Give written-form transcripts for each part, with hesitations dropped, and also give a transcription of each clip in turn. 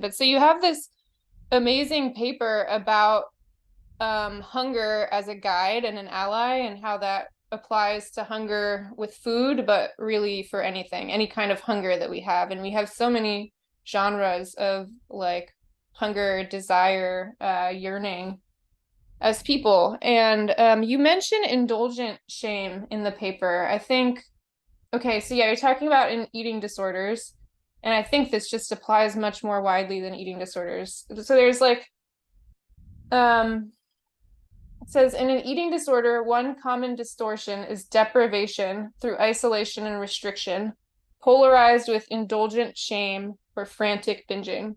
But so you have this amazing paper about hunger as a guide and an ally and how that applies to hunger with food, but really for anything, any kind of hunger that we have. And we have so many genres of like hunger, desire, yearning as people. And you mentioned indulgent shame in the paper. I think, okay, so yeah, you're talking about in eating disorders. And I think this just applies much more widely than eating disorders. So there's like, um, it says in an eating disorder, one common distortion is deprivation through isolation and restriction, polarized with indulgent shame or frantic binging.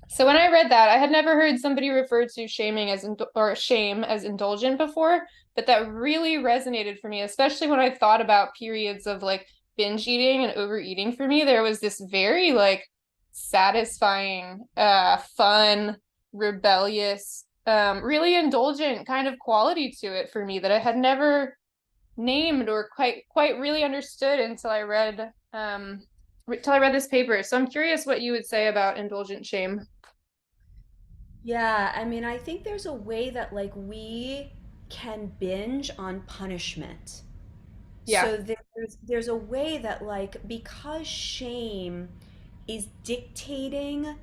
So when I read that, I had never heard somebody refer to shaming as or shame as indulgent before, but that really resonated for me, especially when I thought about periods of like binge eating and overeating for me. There was this very like satisfying, fun, rebellious, really indulgent kind of quality to it for me that I had never named or quite really understood until I read this paper. So I'm curious what you would say about indulgent shame. Yeah, I mean, I think there's a way that like we can binge on punishment. Yeah. So there's a way that like because shame is dictating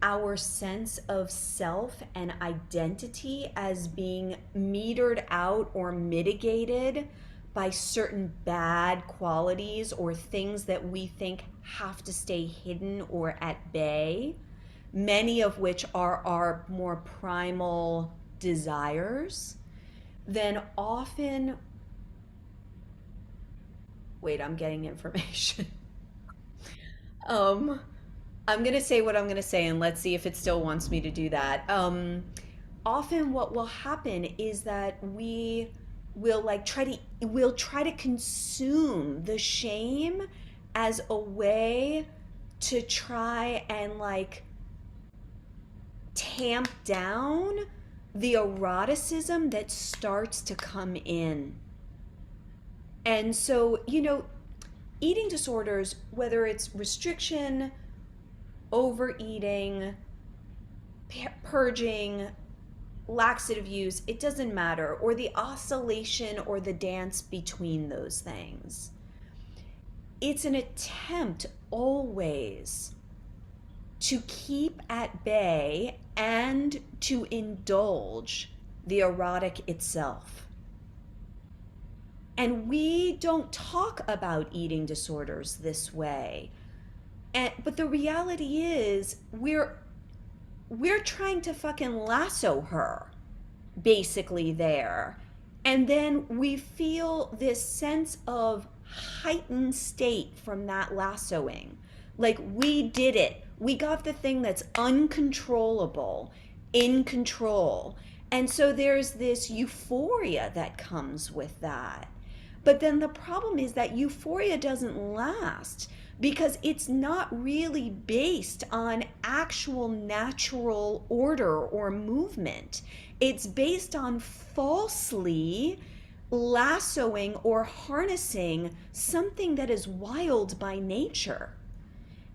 our sense of self and identity as being metered out or mitigated by certain bad qualities or things that we think have to stay hidden or at bay, many of which are our more primal desires, then often, wait, I'm getting information. um, I'm going to say what I'm going to say and let's see if it still wants me to do that. Often what will happen is that we'll try to consume the shame as a way to try and like tamp down the eroticism that starts to come in. And so, eating disorders, whether it's restriction, overeating, purging, laxative use, it doesn't matter, or the oscillation or the dance between those things. It's an attempt always to keep at bay and to indulge the erotic itself. And we don't talk about eating disorders this way. But the reality is we're trying to fucking lasso her basically there. And then we feel this sense of heightened state from that lassoing. Like we did it. We got the thing that's uncontrollable in control. And so there's this euphoria that comes with that. But then the problem is that euphoria doesn't last because it's not really based on actual natural order or movement. It's based on falsely lassoing or harnessing something that is wild by nature.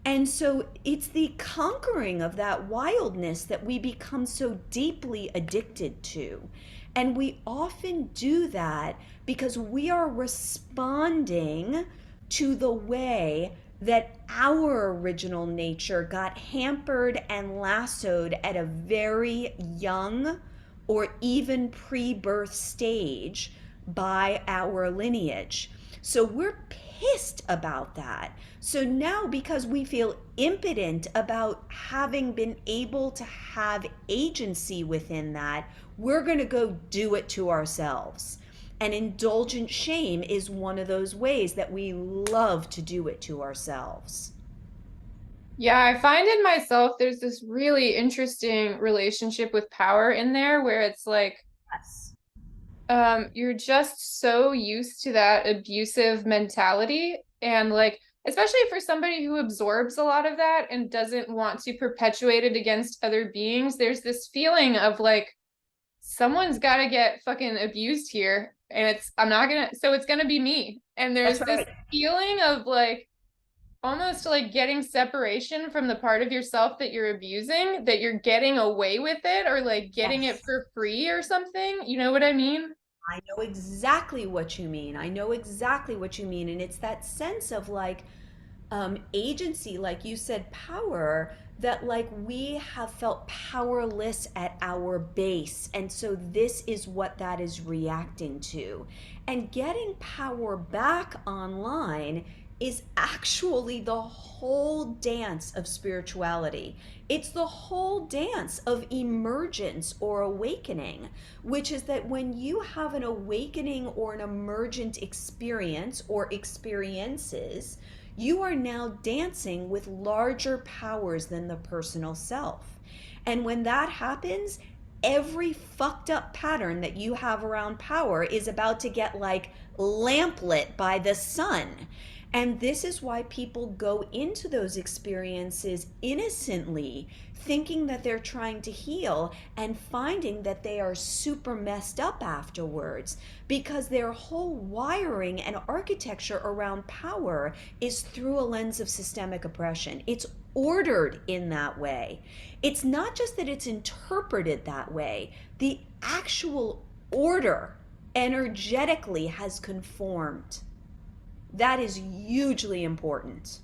And so it's the conquering of that wildness that we become so deeply addicted to. And we often do that because we are responding to the way that our original nature got hampered and lassoed at a very young or even pre birth stage by our lineage. So we're pissed about that. So now, because we feel impotent about having been able to have agency within that, we're going to go do it to ourselves. And indulgent shame is one of those ways that we love to do it to ourselves. Yeah, I find in myself there's this really interesting relationship with power in there where it's like Yes. you're just so used to that abusive mentality and like especially for somebody who absorbs a lot of that and doesn't want to perpetuate it against other beings, there's this feeling of like someone's got to get fucking abused here and it's I'm not gonna so it's gonna be me. And That's there's this right. feeling of like almost like getting separation from the part of yourself that you're abusing, that you're getting away with it or like getting it Yes. for free or something. You know what I mean? I know exactly what you mean. I know exactly what you mean. And it's that sense of like agency, like you said, power, that like we have felt powerless at our base. And so this is what that is reacting to. And getting power back online is actually the whole dance of spirituality. It's the whole dance of emergence or awakening, which is that when you have an awakening or an emergent experience or experiences, you are now dancing with larger powers than the personal self. And when that happens, every fucked up pattern that you have around power is about to get like lamplit by the sun. And this is why people go into those experiences innocently, thinking that they're trying to heal and finding that they are super messed up afterwards because their whole wiring and architecture around power is through a lens of systemic oppression. It's ordered in that way. It's not just that it's interpreted that way, the actual order energetically has conformed. That is hugely important.